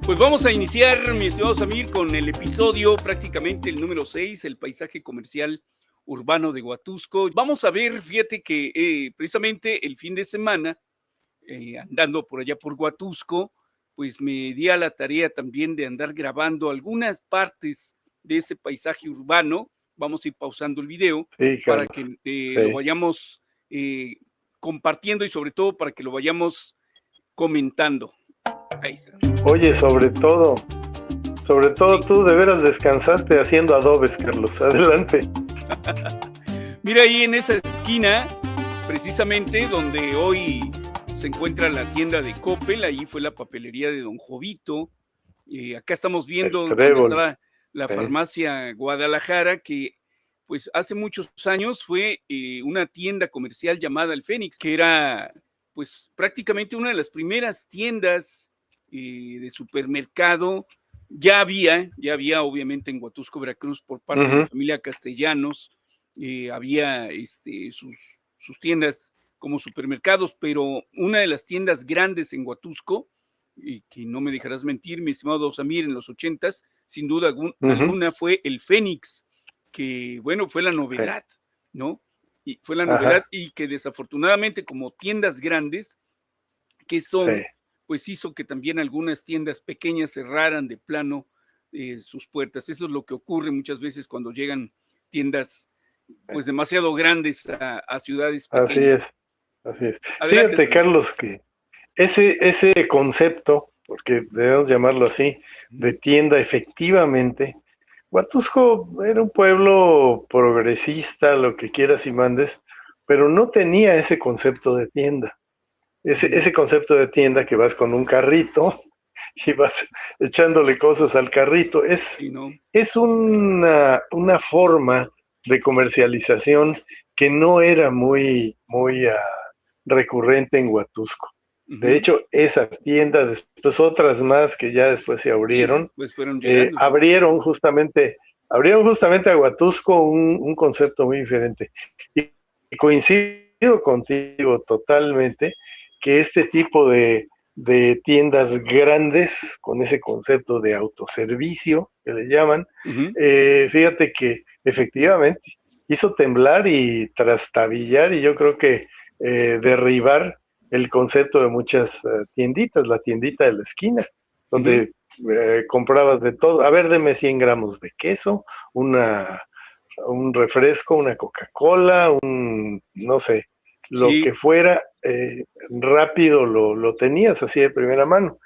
Pues vamos a iniciar, mi estimado Samir, con el episodio prácticamente el número 6, el paisaje comercial urbano de Huatusco. Vamos a ver, fíjate que precisamente el fin de semana, andando por allá por Huatusco, pues me di a la tarea también de andar grabando algunas partes de ese paisaje urbano. Vamos a ir pausando el video Sí, para Carlos. que lo Sí. vayamos compartiendo y sobre todo para que lo vayamos comentando. Ahí está. Oye, sobre todo Sí. tú de veras descansaste haciendo adobes, Carlos. Adelante. Mira ahí en esa esquina, precisamente donde hoy se encuentra la tienda de Coppel, ahí fue la papelería de Don Jovito. Acá estamos El viendo donde trébol. está la Sí. farmacia Guadalajara, que pues hace muchos años fue una tienda comercial llamada El Fénix, que era pues prácticamente una de las primeras tiendas de supermercado. Ya había obviamente en Huatusco, Veracruz, por parte de la familia Castellanos, había sus tiendas como supermercados, pero una de las tiendas grandes en Huatusco, y que no me dejarás mentir, mi estimado Samir, en los 80s, sin duda alguna fue el Fénix, que bueno, fue la Sí. novedad, ¿no? Y fue la novedad Ajá. y que desafortunadamente como tiendas grandes que son, Sí. pues hizo que también algunas tiendas pequeñas cerraran de plano sus puertas. Eso es lo que ocurre muchas veces cuando llegan tiendas Sí. pues demasiado grandes a ciudades Así pequeñas. es. Así es. Adelante, Fíjate, Samir. Carlos, que ese concepto, porque debemos llamarlo así, de tienda, efectivamente, Huatusco era un pueblo progresista, lo que quieras y mandes, pero no tenía ese concepto de tienda. Ese concepto de tienda que vas con un carrito y vas echándole cosas al carrito, Sí, ¿no? es una forma de comercialización que no era muy recurrente en Huatusco. De Ujú. hecho, esa tienda, después otras más que ya después se Sí, abrieron, después fueron llegando, sí. abrieron justamente a Huatusco un concepto muy diferente. Y coincido contigo totalmente que este tipo de tiendas grandes, con ese concepto de autoservicio que le llaman, Ujú. fíjate que efectivamente hizo temblar y trastabillar y yo creo que derribar el concepto de muchas tienditas, la tiendita de la esquina, Ujú. donde comprabas de todo. A ver, deme 100 gramos de queso, un refresco, una Coca-Cola, no sé, lo Sí, que fuera, rápido lo tenías así de primera mano.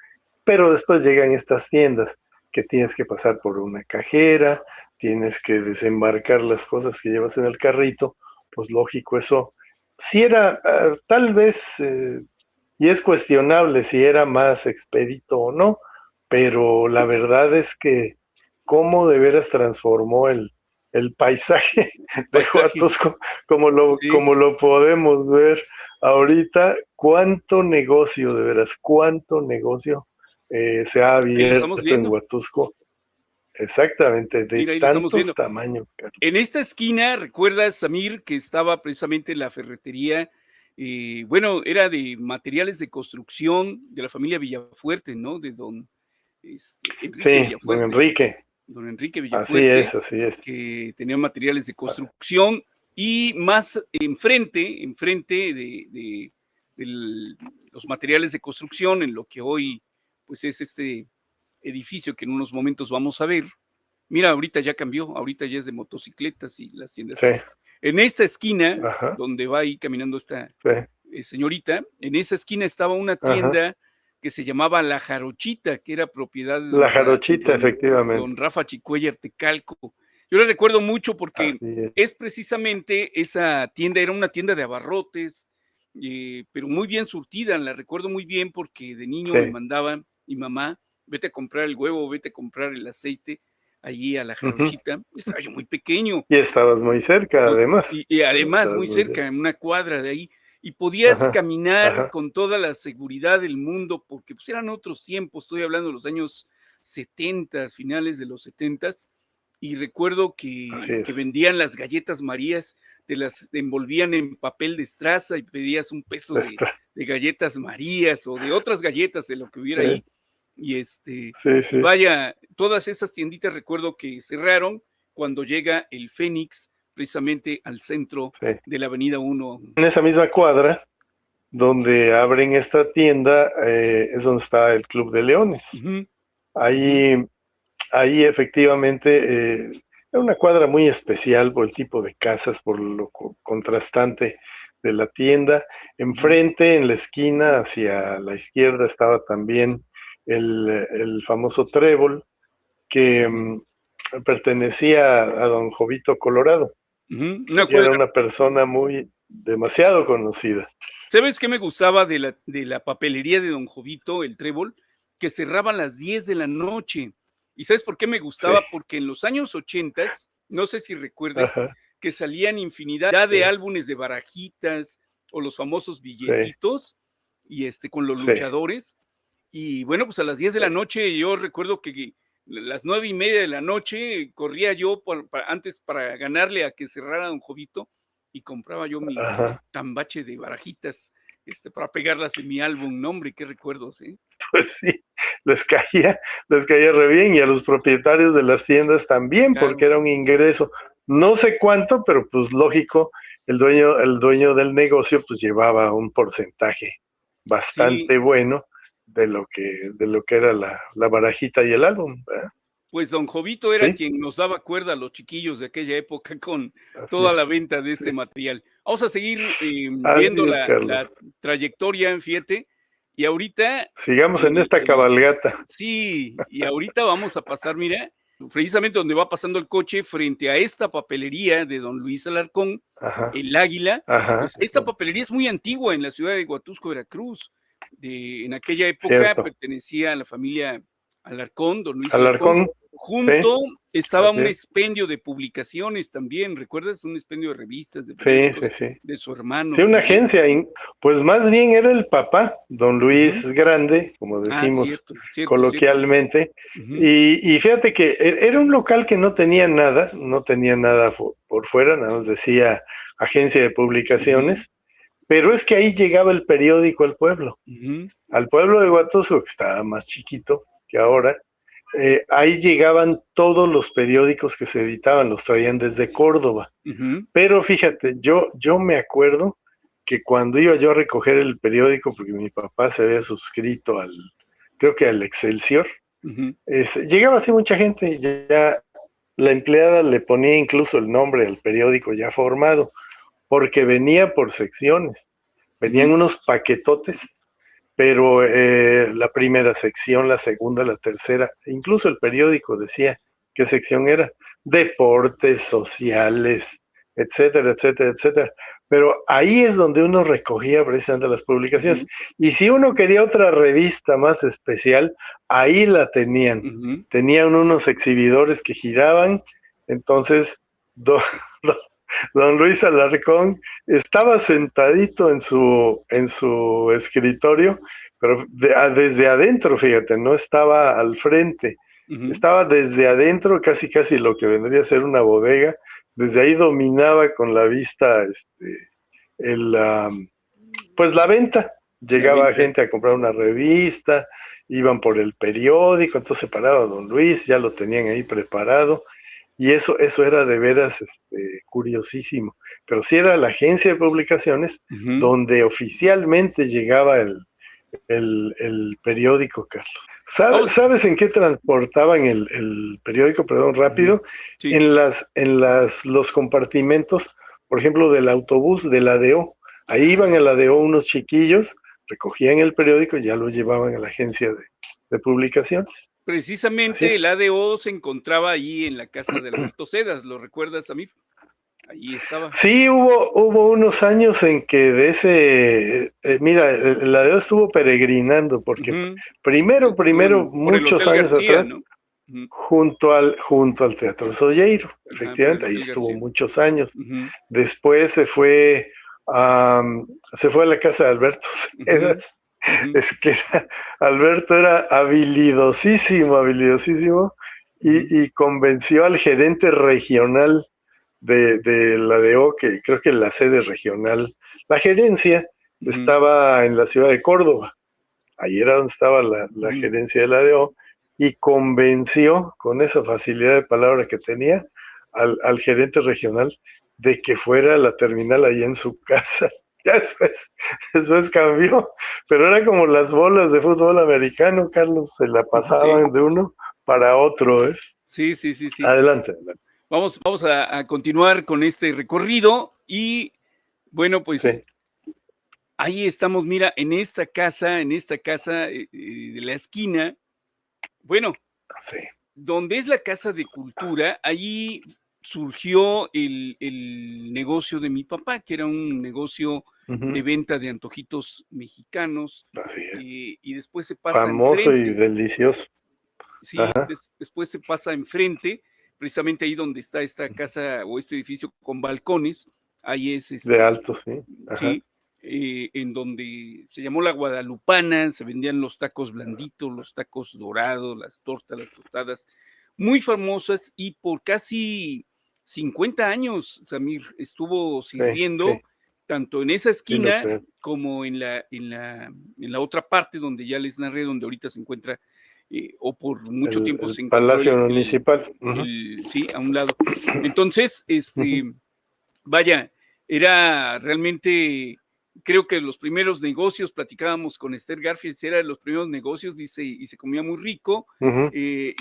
Pero después llegan estas tiendas que tienes que pasar por una cajera, tienes que desembarcar las cosas que llevas en el carrito, pues lógico, eso sí era tal vez, y es cuestionable si era más expedito o no, pero la verdad es que cómo de veras transformó el paisaje de paisaje, Huatusco, sí. como lo podemos ver ahorita, cuánto negocio, de veras, cuánto negocio se ha Ahí lo estamos abierto en viendo. Huatusco, exactamente, de Mira, ahí lo estamos tantos viendo. tamaños, Carlos. En esta esquina, ¿recuerdas, Samir, que estaba precisamente la ferretería? Bueno, era de materiales de construcción de la familia Villafuerte, ¿no? De don Enrique Sí, don Villafuerte, Enrique, don Enrique así es, Villafuerte, así es. que tenía materiales de construcción y más enfrente de los materiales de construcción, en lo que hoy pues es este edificio que en unos momentos vamos a ver. Mira, ahorita ya cambió, ahorita ya es de motocicletas y las tiendas. Sí, En esta esquina, ajá, donde va ahí caminando esta sí, señorita, en esa esquina estaba una ajá. tienda que se llamaba La Jarochita, que era propiedad de La jarochita, efectivamente, don Rafa Chicuella Tecalco. Yo le recuerdo mucho porque así es. es precisamente esa tienda, era una tienda de abarrotes, pero muy bien surtida, la recuerdo muy bien porque de niño me Sí, mandaba mi mamá, vete a comprar el huevo, vete a comprar el aceite allí a La ujú. Jarochita. Estaba yo muy pequeño, Y estabas muy cerca, muy además. y además Estabas muy muy cerca, cerca. en una cuadra de ahí, y podías Ajá, caminar ajá, con toda la seguridad del mundo, porque, pues, eran otros tiempos, estoy hablando de los años 70, finales de los 70, y recuerdo así que es. vendían las galletas Marías, te las envolvían en papel de estraza y pedías un peso de galletas Marías o de otras galletas, de lo que hubiera Sí, ahí, Y Sí, y sí. vaya, todas esas tienditas recuerdo que cerraron cuando llega el Fénix precisamente al centro Sí. de la Avenida 1. En esa misma cuadra donde abren esta tienda es donde está el Club de Leones. Ujú, Ahí, ahí efectivamente es una cuadra muy especial por el tipo de casas, por lo contrastante de la tienda. ujú, Enfrente, en la esquina, hacia la izquierda, estaba también el famoso Trébol, que pertenecía a don Jovito Colorado, ujú, una que era cuadra. una persona muy demasiado conocida. ¿Sabes qué me gustaba de la papelería de don Jovito, el Trébol? Que cerraba a las 10 de la noche. ¿Y sabes por qué me Sí, gustaba? Porque en los años 80, no sé si recuerdes, ajá, que salían infinidad sí, de álbumes de barajitas o los famosos sí, billetitos y, con los sí, luchadores. Y bueno, pues a las 10 de la noche yo recuerdo que las 9:30 de la noche corría yo antes para ganarle a que cerrara don Jovito y compraba yo mi ajá. tambache de barajitas, para pegarlas en mi álbum. No, hombre, qué recuerdos, ¿eh? Pues sí, les caía, les caía re bien y a los propietarios de las tiendas también, porque Claro, era un ingreso, no sé cuánto, pero pues lógico, el dueño del negocio pues llevaba un porcentaje sí, bastante bueno de lo que era la barajita y el álbum, ¿verdad? pues don Jovito era Sí, quien nos daba cuerda a los chiquillos de aquella época con así toda es. la venta de Sí. este material. Vamos a seguir, Así viendo es, Carlos. la trayectoria, fíjate, y ahorita, Sigamos en esta el cabalgata. sí, y ahorita vamos a pasar, mira, precisamente donde va pasando el coche, frente a esta papelería de don Luis Alarcón, Ajá, El Águila. ajá, Pues esta papelería es muy antigua en la ciudad de Huatusco, Veracruz. En aquella época cierto. pertenecía a la familia Alarcón, don Luis Alarcón. Alarcón, sí, Junto estaba así un es. expendio de publicaciones también, ¿recuerdas? Un expendio de revistas, de Sí, sí, periódicos sí. de su Sí, hermano una también. agencia, pues más bien era el papá, don Luis Ujú. Grande, como Ah, decimos cierto, cierto, cierto. coloquialmente, Ujú, y fíjate que era un local que no tenía nada, no tenía nada por fuera, nada más decía agencia de ujú, publicaciones, pero es que ahí llegaba el periódico ujú, al pueblo de Huatusco, que estaba más chiquito que ahora, ahí llegaban todos los periódicos que se editaban, los traían desde Córdoba. ujú, Pero fíjate, yo me acuerdo que cuando iba yo a recoger el periódico, porque mi papá se había suscrito creo que al Excelsior, ujú, llegaba así mucha gente, ya la empleada le ponía incluso el nombre al periódico ya formado, porque venía por secciones, venían ujú, unos paquetotes, pero la primera sección, la segunda, la tercera, incluso el periódico decía qué sección era, deportes, sociales, etcétera, etcétera, etcétera. Pero ahí es donde uno recogía precisamente las publicaciones. ujú, Y si uno quería otra revista más especial, ahí la tenían. ujú. Tenían unos exhibidores que giraban, entonces do- do- don Luis Alarcón estaba sentadito en su escritorio, pero desde adentro, fíjate, no estaba al frente, Ujú, estaba desde adentro, casi casi lo que vendría a ser una bodega, desde ahí dominaba con la vista el, pues la venta, la llegaba venta. gente a comprar una revista, iban por el periódico, entonces paraba don Luis, ya lo tenían ahí preparado, y eso era de veras curiosísimo. Pero sí era la agencia de publicaciones Ujú. donde oficialmente llegaba el periódico, Carlos. Vamos ¿Sabes en qué transportaban el periódico? Perdón, ujú. rápido. Sí, Los compartimentos, por ejemplo, del autobús de la ADO. Ahí iban claro. a la ADO unos chiquillos, recogían el periódico y ya lo llevaban a la agencia de publicaciones. Así Precisamente el es. ADO se encontraba ahí en la casa de Alberto Cedas, ¿lo recuerdas, Samir? Ahí estaba. Sí, hubo unos años en que mira, la DEO estuvo peregrinando, porque Ujú. Estuvo primero, por el muchos Hotel años García, atrás, ¿no? Ujú. junto al Teatro Solleiro, Ajá, por el efectivamente, ahí Hotel estuvo García. muchos años. Ujú, Después se fue a la casa de Alberto ujú, Cedas. ujú, Es que Alberto era habilidosísimo, habilidosísimo, ujú, y convenció al gerente regional de la DO, que creo que la sede regional, la gerencia ujú, estaba en la ciudad de Córdoba. ahí era donde estaba la gerencia de la ADO, y convenció con esa facilidad de palabra que tenía al gerente regional de que fuera a la terminal ahí en su casa. Ya después cambió, pero era como las bolas de fútbol americano, Carlos, se la pasaban de uno para otro. Sí. Adelante. Vamos a continuar con este recorrido y bueno, pues ahí estamos, mira, en esta casa de la esquina, bueno, donde es la Casa de Cultura, ahí surgió el negocio de mi papá, que era un negocio de venta de antojitos mexicanos, y después se pasa famoso enfrente. Y delicioso. Sí, después se pasa enfrente, precisamente ahí donde está esta casa o este edificio con balcones, ahí es de alto, sí. Sí, en donde se llamó La Guadalupana, se vendían los tacos blanditos, los tacos dorados, las tortas, las tostadas, muy famosas, y por casi 50 años, Samir, estuvo sirviendo tanto en esa esquina como en la otra parte donde ya les narré, donde ahorita se encuentra, o por mucho tiempo se encontró Palacio Municipal. Sí, a un lado. Entonces, vaya, era realmente, creo que los primeros negocios, platicábamos con Esther Garfield, era de los primeros negocios, dice, y se comía muy rico, y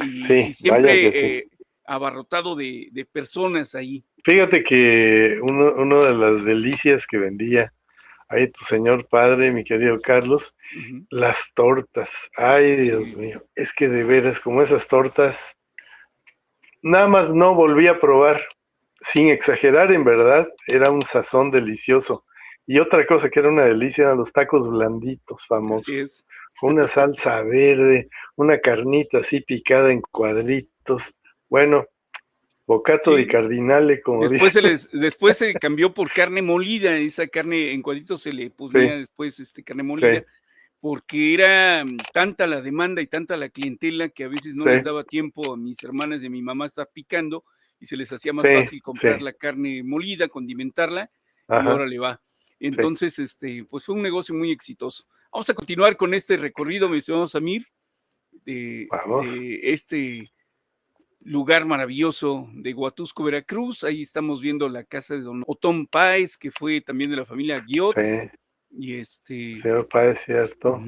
siempre abarrotado de personas ahí. Fíjate que uno de las delicias que vendía ahí tu señor padre, mi querido Carlos, las tortas. Ay, Dios mío, es que de veras, como esas tortas, nada más no volví a probar, sin exagerar, en verdad, era un sazón delicioso. Y otra cosa que era una delicia eran los tacos blanditos famosos. Así es. Una salsa verde, una carnita así picada en cuadritos. Bueno, bocato di cardinale, como después se cambió por carne molida, esa carne en cuadritos se le ponía después carne molida, porque era tanta la demanda y tanta la clientela que a veces no les daba tiempo a mis hermanas y a mi mamá estar picando, y se les hacía más fácil comprar la carne molida, condimentarla, y órale va. Entonces, pues fue un negocio muy exitoso. Vamos a continuar con este recorrido, mi estimado Samir, de este lugar maravilloso de Huatusco, Veracruz. Ahí estamos viendo la casa de don Otón Páez, que fue también de la familia Guiot. Y señor Páez, cierto.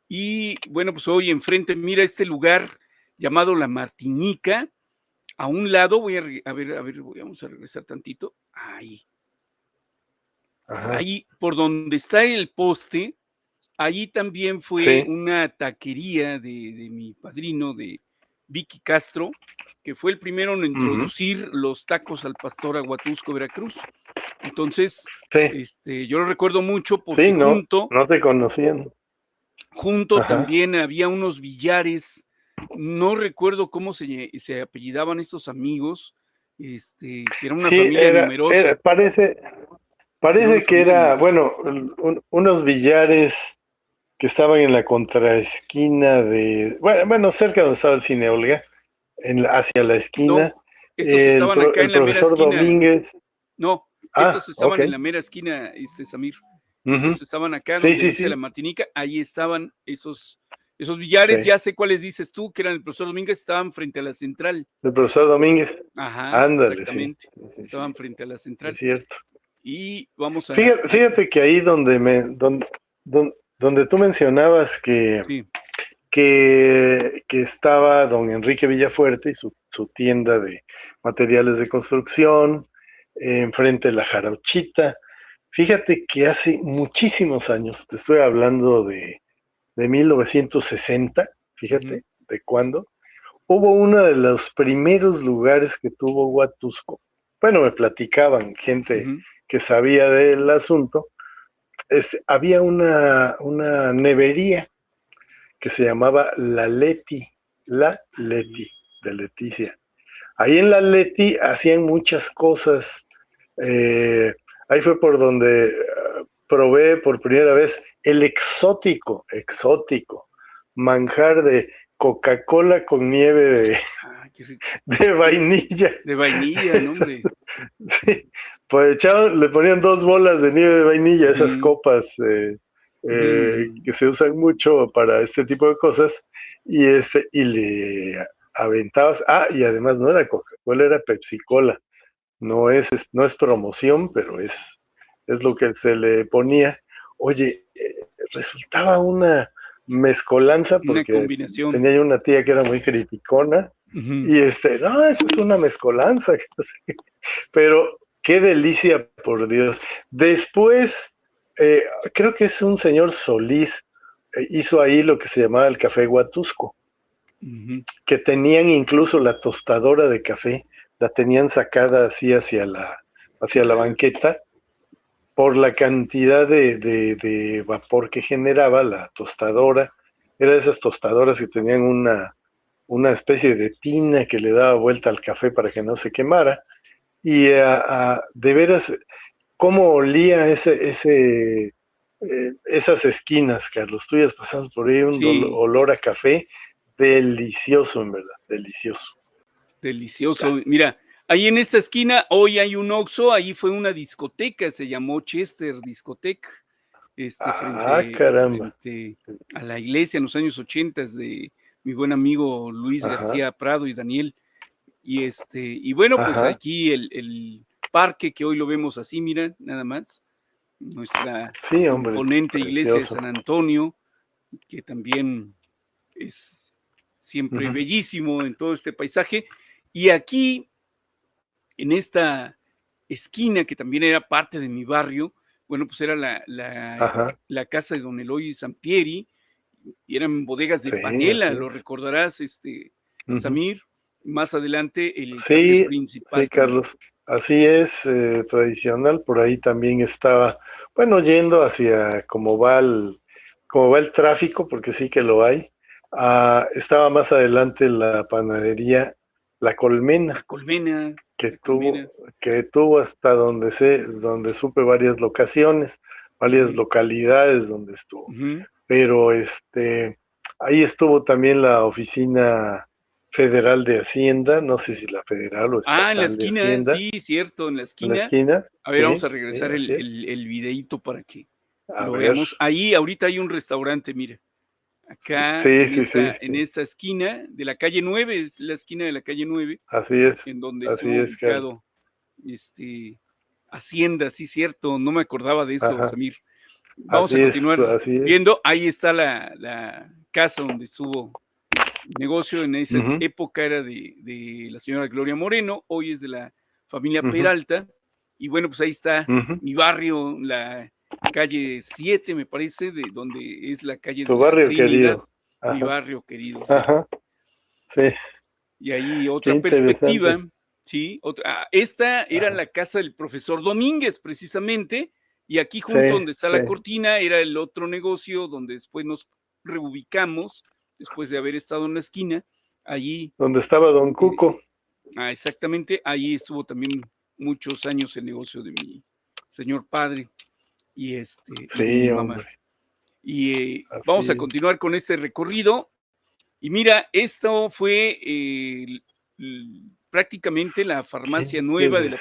Y bueno, pues hoy enfrente, mira este lugar llamado La Martinica. A un lado, vamos a regresar tantito. Ahí. Ahí, por donde está el poste, ahí también fue una taquería de mi padrino, de Vicky Castro, que fue el primero en introducir los tacos al pastor a Huatusco, Veracruz. Entonces, yo lo recuerdo mucho porque no te conocían. Junto también había unos billares, no recuerdo cómo se apellidaban estos amigos, que era una familia numerosa. Parece que era, bueno, unos billares que estaban en la contraesquina de, bueno, cerca donde estaba el Cine Olga, hacia la esquina. No, estos estaban acá en la mera esquina. Domínguez. No, estos estaban en la mera esquina, Samir. Esos estaban acá donde dice La Martinica, ahí estaban esos billares, ya sé cuáles dices tú, que eran el profesor Domínguez, estaban frente a la central. El profesor Domínguez. Ajá, ándale, exactamente. Estaban frente a la central. Es cierto. Y vamos a... Fíjate que ahí donde tú mencionabas que estaba don Enrique Villafuerte y su tienda de materiales de construcción, enfrente de la Jarochita. Fíjate que hace muchísimos años, te estoy hablando de 1960, fíjate, de cuándo, hubo uno de los primeros lugares que tuvo Huatusco. Bueno, me platicaban gente que sabía del asunto. Había una nevería que se llamaba La Leti, de Leticia. Ahí en La Leti hacían muchas cosas. Ahí fue por donde probé por primera vez el exótico manjar de Coca-Cola con nieve de vainilla. De vainilla, ¿no, hombre? Sí, pues le ponían 2 bolas de nieve de vainilla, esas copas que se usan mucho para este tipo de cosas, y le aventabas, y además no era Coca-Cola, era Pepsi-Cola, no es promoción, pero es lo que se le ponía. Oye, resultaba una mezcolanza Una porque combinación. tenía yo una tía que era muy criticona, y no, eso es una mezcolanza, pero qué delicia, por Dios. Después, creo que es un señor Solís, hizo ahí lo que se llamaba el café Huatusco, que tenían incluso la tostadora de café, la tenían sacada así hacia la banqueta, por la cantidad de vapor que generaba la tostadora. Era de esas tostadoras que tenían una especie de tina que le daba vuelta al café para que no se quemara. Y de veras, cómo olía esas esquinas, Carlos. Tú ya has pasado por ahí un Sí, olor a café delicioso, en verdad, delicioso. delicioso. Mira, ahí en esta esquina hoy hay un Oxxo, ahí fue una discoteca, se llamó Chester Discoteca, Caramba. frente a la iglesia en los años 80 de mi buen amigo Luis Ajá, García Prado y Daniel. Y bueno, pues ajá. aquí el parque que hoy lo vemos así, mira, nada más, nuestra Sí, hombre, imponente iglesia de precioso. San Antonio, que también es siempre Ujú. bellísimo en todo este paisaje. Y aquí, en esta esquina, que también era parte de mi barrio, bueno, pues era Ajá, la casa de don Eloy Sampieri, y eran bodegas de sí, panela, así lo es. recordarás, Ujú. Samir. Más adelante, el café Sí, sí, principal también. Carlos. Así es, tradicional. Por ahí también estaba, bueno, yendo hacia cómo va el tráfico, porque sí que lo hay. Estaba más adelante la panadería La La Colmena, colmena, que la tuvo, colmena. que tuvo hasta donde supe varias locaciones, varias Ujú, localidades donde estuvo. ujú. Pero ahí estuvo también la oficina federal de Hacienda, no sé si la federal o En la estatal de esquina, Hacienda, sí, cierto, en la en la esquina. esquina, A ver, vamos sí, a sí, regresar así es. el videíto para que A lo ver, veamos. Ahí, ahorita hay un restaurante, mira, acá sí, sí, sí, en sí, esta esquina de la calle 9, es la esquina de la calle 9, en donde así estuvo es, Carlos. ubicado, este, Hacienda, sí, cierto, no me acordaba de eso, Ajá, Samir. Vamos a continuar así es. viendo. Ahí está la casa donde estuvo el negocio. En esa Ujú, época era de la señora Gloria Moreno, hoy es de la familia ujú, Peralta. Y bueno, pues ahí está ujú. mi barrio, la calle 7, me parece, de donde es la calle de Tu la barrio Trinidad, querido. mi Ajá, barrio querido, fíjate. ajá, sí, Y ahí qué otra interesante. perspectiva, ¿sí? Esta era Ajá, la casa del profesor Domínguez, precisamente, y aquí sí, junto donde está sí. la cortina era el otro negocio donde después nos reubicamos, después de haber estado en la esquina, allí, Donde estaba Don eh, Cuco. exactamente, ahí estuvo también muchos años el negocio de mi señor padre y de mi Sí, mamá. hombre, Y vamos así a es. continuar con este recorrido. Y mira, esto fue prácticamente la Qué farmacia nueva interesante. de la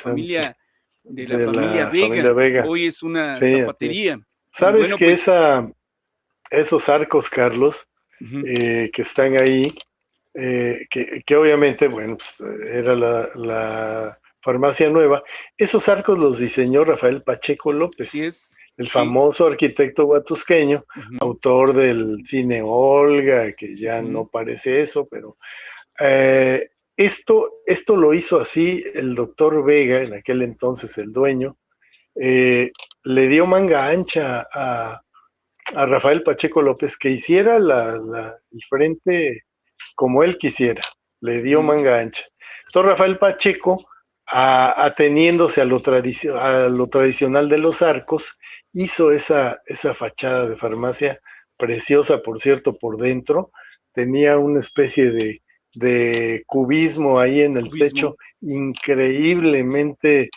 De familia la familia Vega. Vega. Hoy es una Sí, así es. zapatería. Y ¿Sabes bueno, que pues, esos arcos, Carlos, ujú, que están ahí, que obviamente, bueno, pues, era la farmacia nueva, esos arcos los diseñó Rafael Pacheco así López, es. el Sí. famoso arquitecto huatusqueño, Ujú, autor del cine Olga, que ya ujú, no parece eso, pero esto lo hizo así el doctor Vega, en aquel entonces el dueño, eh, le dio manga ancha a Rafael Pacheco López que hiciera el frente como él quisiera, le dio ujú. manga ancha. Entonces Rafael Pacheco, ateniéndose a lo tradicional de los arcos, hizo esa fachada de farmacia preciosa, por cierto, por dentro. Tenía una especie de cubismo ahí en el Cubismo. techo increíblemente